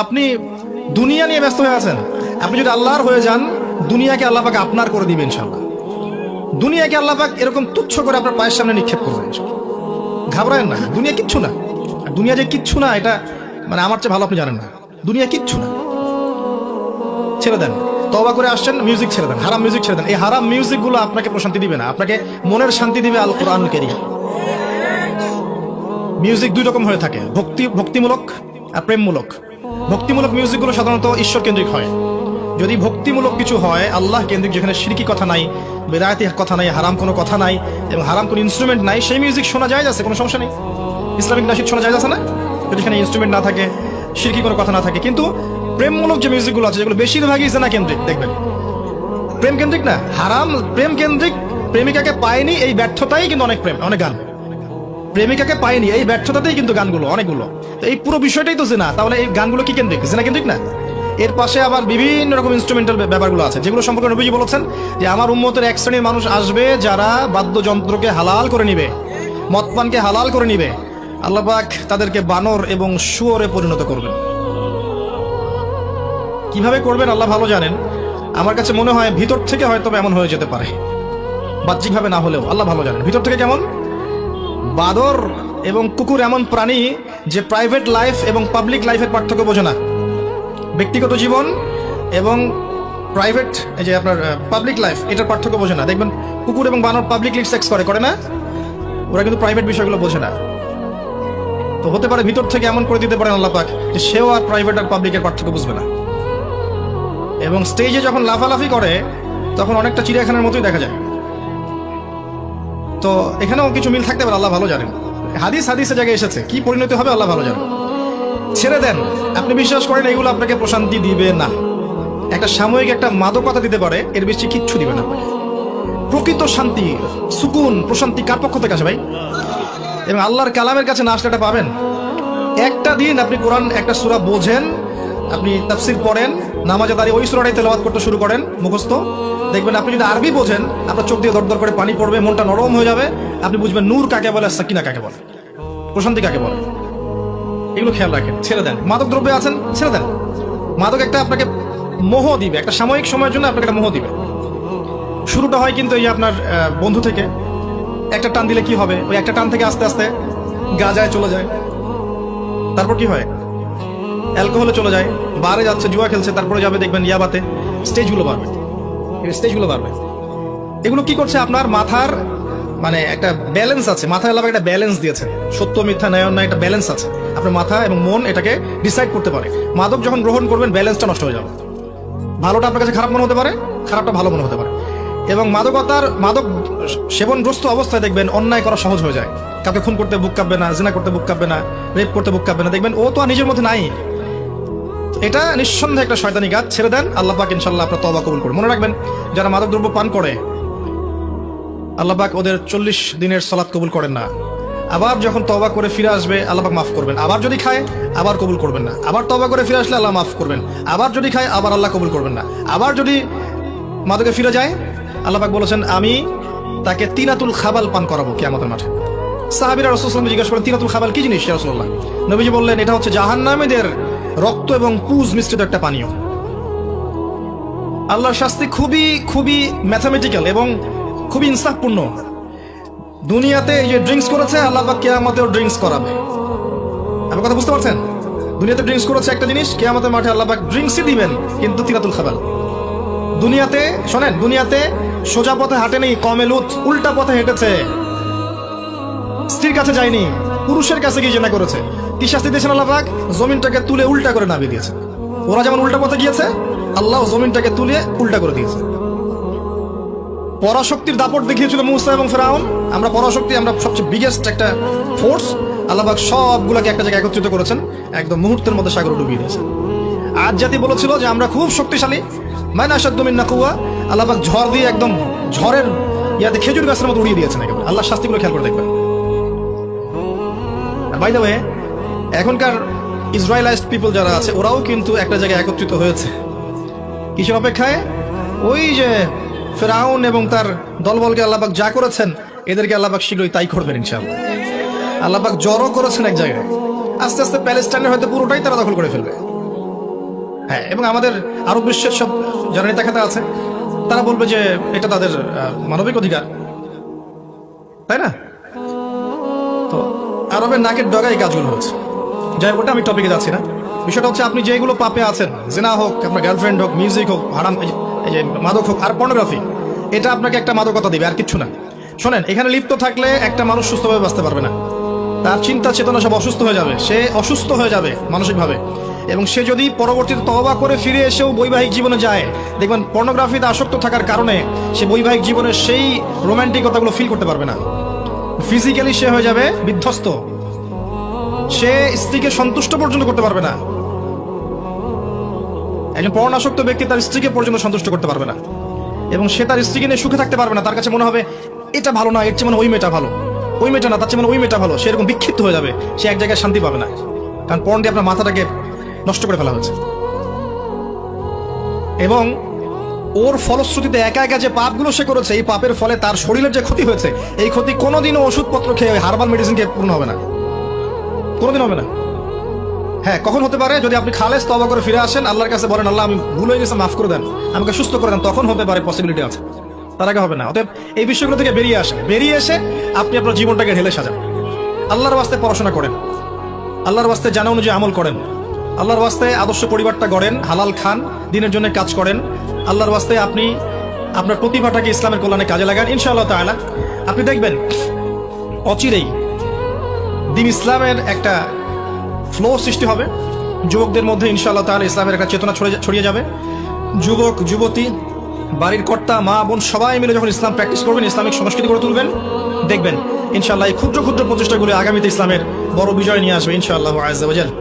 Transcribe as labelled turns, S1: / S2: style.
S1: আপনি দুনিয়া নিয়ে ব্যস্ত হয়ে আছেন। আপনি যদি আল্লাহর হয়ে যান, দুনিয়াকে আল্লাহ পাক আপনার করে দিবেন ইনশাআল্লাহ। দুনিয়াকে আল্লাহ পাক এরকম তুচ্ছ করে আপনার পায়ের সামনে নিক্ষেপ করবেন ইনশাআল্লাহ। ঘাবড়ায়েন না, দুনিয়া কিচ্ছু না। দুনিয়া যে কিচ্ছু না এটা মানে আমার চেয়ে ভালো আপনি জানেন না। দুনিয়া কিচ্ছু না, ছেড়ে দেন। তওবা করে আসছেন, মিউজিক ছেড়ে দেন, হারাম মিউজিক ছেড়ে দেন। এই হারাম মিউজিক গুলো আপনাকে প্রশান্তি দিবে না, আপনাকে মনের শান্তি দিবে আল কোরআনুল কারীম। মিউজিক দুই রকম হয়ে থাকে, ভক্তিমূলক আর প্রেমমূলক। ভক্তিমূলক মিউজিকগুলো সাধারণত ঈশ্বর কেন্দ্রিক হয়। যদি ভক্তিমূলক কিছু হয় আল্লাহ কেন্দ্রিক, যেখানে শিরকি কথা নাই, বেদায়াতি কথা নাই, হারাম কোনো কথা নাই এবং হারাম কোনো ইনস্ট্রুমেন্ট নাই, সেই মিউজিক শোনা যায় আছে, কোনো সমস্যা নেই। ইসলামিক নাশিদ শোনা যায় আছে না, যদি এখানে ইনস্ট্রুমেন্ট না থাকে, শিরকি কোনো কথা না থাকে। কিন্তু প্রেমমূলক যে মিউজিকগুলো আছে, যেগুলো বেশিরভাগই জেনা কেন্দ্রিক, দেখবেন প্রেম কেন্দ্রিক না, হারাম প্রেম কেন্দ্রিক। প্রেমিকাকে পায়নি এই ব্যর্থতাই কিন্তু অনেক প্রেম, অনেক গান। প্রেমিকাকে পায়নি এই ব্যর্থতাতেই কিন্তু গানগুলো অনেকগুলো। এই পুরো বিষয়টাই তো জেনা, তাহলে এই গানগুলো কি কেন্দ্রিক? জেনা কেন্দ্রিক না। এর পাশে আবার বিভিন্ন রকম ইনস্ট্রুমেন্টাল ব্যাপারগুলো আছে, যেগুলো সম্পর্কে নবীজি বলেছেন যে আমার উম্মতের এক শ্রেণীর মানুষ আসবে যারা বাদ্যযন্ত্রকে হালাল করে নিবে, মদপানকে হালাল করে নিবে। আল্লাহ পাক তাদেরকে বানর এবং শুয়োরে পরিণত করবেন। কিভাবে করবেন আল্লাহ ভালো জানেন। আমার কাছে মনে হয় ভিতর থেকে হয়তো এমন হয়ে যেতে পারে, বাহ্যিকভাবে না হলেও আল্লাহ ভালো জানেন ভিতর থেকে কেমন। বাদর এবং কুকুর এমন প্রাণী যে প্রাইভেট লাইফ এবং পাবলিক লাইফের পার্থক্য বোঝে না। ব্যক্তিগত জীবন এবং প্রাইভেট, এই যে আপনার পাবলিক লাইফ, এটার পার্থক্য বোঝে না। দেখবেন কুকুর এবং বানর পাবলিকলি সেক্স করে না, ওরা কিন্তু প্রাইভেট বিষয়গুলো বোঝে না। তো হতে পারে ভিতর থেকে এমন করে দিতে পারেন আল্লাহ পাক যে সেও আর প্রাইভেট আর পাবলিকের পার্থক্য বুঝবে না। এবং স্টেজে যখন লাফালাফি করে তখন অনেকটা চিড়িয়াখানার মতোই দেখা যায়। তো এখানেও কিছু মিল থাকতে পারে, আল্লাহ ভালো জানেন। হাদিসের জায়গায় এসেছে, কি পরিণতি হবে আল্লাহ ভালো জানেন। ছেড়ে দেন। আপনি বিশ্বাস করেন এগুলো আপনাকে প্রশান্তি দিবে না। একটা সাময়িক একটা মাদকতা দিতে পারে, এর বেশি কিচ্ছু দিবে না আপনাকে। প্রকৃত শান্তি, সুকুন, প্রশান্তি কার পক্ষ থেকে আসে ভাই? এবং আল্লাহর কালামের কাছে না আসলে এটা পাবেন। একটা দিন আপনি কোরআন একটা সূরা বোঝেন, আপনি তাফসীর পড়েন, নামাজে দাঁড়িয়ে ওই সূরাটাই তেলাওয়াত করতে শুরু করেন মুখস্থ, দেখবেন আপনি যদি আরবি বোঝেন আপনার চোখ দিয়ে দরদর করে পানি পড়বে, মনটা নরম হয়ে যাবে। আপনি বুঝবেন নূর কাকে বলে, সাকিনা কাকে বলে, প্রশান্তি কাকে বলে। এগুলো খেয়াল রাখেন, ছেড়ে দেন। মাদক দ্রব্যে আছেন, ছেড়ে দেন। মাদক একটা আপনাকে মোহ দিবে, একটা সাময়িক সময়ের জন্য আপনাকে একটা মোহ দিবে। শুরুটা হয় কিন্তু এই যে আপনার বন্ধু থেকে একটা টান দিলে কি হবে, ওই একটা টান থেকে আস্তে আস্তে গাঁজায় চলে যায়, তারপর কি হয় অ্যালকোহলে চলে যায়, বারে যাচ্ছে, জুয়া খেলছে, তারপরে যাবে দেখবেন ইয়াবাতে। স্টেজগুলো বাড়বে। এগুলো কি করছে? আপনার মাথার মানে একটা ব্যালেন্স আছে, মাথায় আলাদা একটা ব্যালেন্স দিয়েছে, সত্য মিথ্যা ন্যায় অন্যায় একটা ব্যালেন্স আছে। আপনার মাথা এবং মন এটাকে ডিসাইড করতে পারে। মাদক যখন গ্রহণ করবেন ব্যালেন্সটা নষ্ট হয়ে যাবে। ভালোটা আপনার কাছে খারাপ মনে হতে পারে, খারাপটা ভালো মনে হতে পারে। এবং মাদক সেবনগ্রস্ত অবস্থায় দেখবেন অন্যায় করা সহজ হয়ে যায়। কাউকে খুন করতে বুক কাঁপবে না, জিনা করতে বুক কাঁপবে না, রেপ করতে বুক কাঁপবে না। দেখবেন ও তো আর নিজের মধ্যে নাই। এটা নিঃসন্দেহে একটা শয়তানি গাছ। ছেড়ে দেন, আল্লাহ পাক ইনশাআল্লাহ আপনার তওবা কবুল করবেন। মনে রাখবেন যারা মাদক দ্রব্য পান করে আল্লাহ পাক ওদের 40 দিনের সালাত কবুল করেন না। আবার যখন তওবা করে ফিরে আসবে আল্লাহ পাক মাফ করবেন। আবার যদি খায় আবার কবুল করবেন না। আবার তওবা করে ফিরে আসলে আল্লাহ মাফ করবেন। আবার যদি খায় আবার আল্লাহ কবুল করবেন না। আবার যদি মাদকে ফিরে যায় আল্লাহ পাক বলেছেন আমি তাকে তিনাতুল খাবাল পান করাবো কিয়ামতের মাঠে। সাহাবীরা রাসূলুল্লাহ সাল্লাল্লাহু আলাইহি ওয়াসাল্লাম জিজ্ঞাসা করেন তিনাতুল খাবাল কি জিনিস ইয়া রাসূলুল্লাহ? নবীজি বললেন এটা হচ্ছে জাহান্নামীদের রক্ত এবং পুজ মিশ্রিত একটা পানীয়। আল্লাহর শাস্তি খুবই খুবই ম্যাথমেটিক্যাল এবং খুবই ইনসাফপূর্ণ। দুনিয়াতে এই যে ড্রিঙ্কস করেছে আল্লাহ পাক কিয়ামতেও ড্রিঙ্কস করাবে। আপনি কথা বুঝতে পারছেন? দুনিয়াতে ড্রিঙ্কস করেছে একটা জিনিস, কিয়ামতের মাঠে আল্লাহ পাক ড্রিঙ্কসই দিবেন, কিন্তু তিনাতুল খাবাল। দুনিয়াতে শোনেন, দুনিয়াতে সোজা পথে হাঁটেনি, কমে লুত উল্টা পথে হেঁটেছে, স্ত্রীর কাছে যায়নি, পুরুষের কাছে গিয়ে জেনা করেছে। কি শাস্তি দিয়েছেন আল্লাহ পাক? জমিনটাকে তুলে উল্টা করে নামিয়ে দিয়েছে। ওরা যেমন উল্টা পথে গিয়েছে আল্লাহ জমিনটাকে তুলে উল্টা করে দিয়েছে। পরাশক্তির দাপট দেখিয়েছিল মূসা এবং ফেরাউন। আমরা পরাশক্তি, আমরা সবচেয়ে বিগেস্ট একটা ফোর্স, আল্লাহ পাক সবগুলোকে একটা জায়গায় একত্রিত করেছেন, একদম মুহূর্তের মধ্যে সাগরে ডুবিয়ে দিয়েছেন। আজ জাতি বলেছিল যে আমরা খুব শক্তিশালী, মাইনা আশাদ্দু মিন্না কুওয়া, আল্লাহ পাক ঝড় দিয়ে একদম ঝড়ের ইয়াতে খেজুর গাছের মতো উড়িয়ে দিয়েছেন একেবারে। আল্লাহ শাস্তিগুলো খেয়াল করে দেখবেন। বাই দ্য ওয়ে, এখনকার ইসরায়েলাইজড পিপল যারা আছে ওরাও কিন্তু একটা জায়গায় একত্রিত হয়েছে। কিসের অপেক্ষায়? ওই যে ফেরাউন এবং তার দলবলকে আল্লাহ পাক যা করেছেন এদেরকে আল্লাহ পাক শীঘ্রই তাই করবেন ইনশাআল্লাহ। আল্লাহ পাক জড়ো করেছেন এক জায়গায়, আস্তে আস্তে প্যালেস্টাইনের হয়তো পুরোটাই তারা দখল করে ফেলবে। হ্যাঁ, এবং আমাদের আরব বিশ্বের সব যারা নেতা খেতা আছে তারা বলবে যে এটা তাদের মানবিক অধিকার, তাই না? তো আরবের নাকের ডগায় এই কাজগুলো হচ্ছে। যাই হোক, ওটা আমি টপিকে যাচ্ছি না। বিষয়টা হচ্ছে আপনি যেগুলো পাপে আছেন, জিনা হোক, আপনার গার্লফ্রেন্ড হোক, মিউজিক হোক, হারাম এই যে মাদক হোক, আর পর্নোগ্রাফি, এটা আপনাকে একটা মাদকতা দিবে, আর কিচ্ছু না। শোনেন, এখানে লিপ্ত থাকলে একটা মানুষ সুস্থভাবে বাঁচতে পারবে না। তার চিন্তা চেতনা সব অসুস্থ হয়ে যাবে, সে অসুস্থ হয়ে যাবে মানসিকভাবে। এবং সে যদি পরবর্তীতে তওবা করে ফিরে এসেও বৈবাহিক জীবনে যায়, দেখবেন পর্নোগ্রাফিতে আসক্ত থাকার কারণে সে বৈবাহিক জীবনের সেই রোমান্টিকতাগুলো ফিল করতে পারবে না। ফিজিক্যালি সে হয়ে যাবে বিধ্বস্ত, সে স্ত্রীকে সন্তুষ্ট পর্যন্ত করতে পারবে না। একজন পর্ণাসক্ত ব্যক্তি তার স্ত্রীকে পর্যন্ত সন্তুষ্ট করতে পারবে না, এবং সে তার স্ত্রীকে নিয়ে সুখে থাকতে পারবে না। তার কাছে মনে হবে এটা ভালো না, এর চেয়ে মানে ওই মেয়েটা ভালো, ওই মেয়েটা না, তার চেয়ে মানে ওই মেয়েটা ভালো। সে এরকম বিক্ষিপ্ত হয়ে যাবে, সে এক জায়গায় শান্তি পাবে না, কারণ পর্ন দিয়ে আপনার মাথাটাকে নষ্ট করে ফেলা হয়েছে। এবং ওর ফলশ্রুতিতে একা একা যে পাপগুলো সে করেছে, এই পাপের ফলে তার শরীরের যে ক্ষতি হয়েছে, এই ক্ষতি কোনোদিনও ওষুধপত্র খেয়ে ওই হার্বাল মেডিসিন খেয়ে পূর্ণ হবে না, কোনোদিন হবে না। হ্যাঁ, কখন হতে পারে? যদি আপনি খালেস তওবা করে ফিরে আসেন, আল্লাহর কাছে বলেন, আল্লাহ আমি ভুল হয়ে গেছে, মাফ করে দেন, আমাকে সুস্থ করে দেন, তখন হতে পারে, পসিবিলিটি আছে, তার আগে হবে না। অতএব এই বিষয়গুলো থেকে বেরিয়ে আসেন, বেরিয়ে এসে আপনি আপনার জীবনটাকে ঢেলে সাজান। আল্লাহর ওয়াস্তে পড়াশোনা করেন, আল্লাহর ওয়াস্তে জানা অনুযায়ী আমল করেন, আল্লাহর ওয়াস্তে আদর্শ পরিবারটা গড়েন, হালাল খান, দিনের জন্য কাজ করেন, আল্লাহর ওয়াস্তে আপনি আপনার প্রতিভাটাকে ইসলামের কল্যাণে কাজে লাগান। ইনশাআল্লাহ তাআলা আপনি দেখবেন অচিরেই দিন ইসলামের একটা ফ্লো সৃষ্টি হবে যুবকদের মধ্যে। ইনশাআল্লাহ তাআলা ইসলামের একটা চেতনা ছড়িয়ে যাবে। যুবক যুবতী, বাড়ির কর্তা, মা বোন সবাই মিলে যখন ইসলাম প্র্যাকটিস করবেন, ইসলামিক সংস্কৃতি গড়ে তুলবেন, দেখবেন ইনশাআল্লাহ এই ক্ষুদ্র ক্ষুদ্র প্রচেষ্টাগুলো আগামীতে ইসলামের বড় বিজয় নিয়ে আসবে ইনশাআল্লাহ আযজা ওয়া জাল।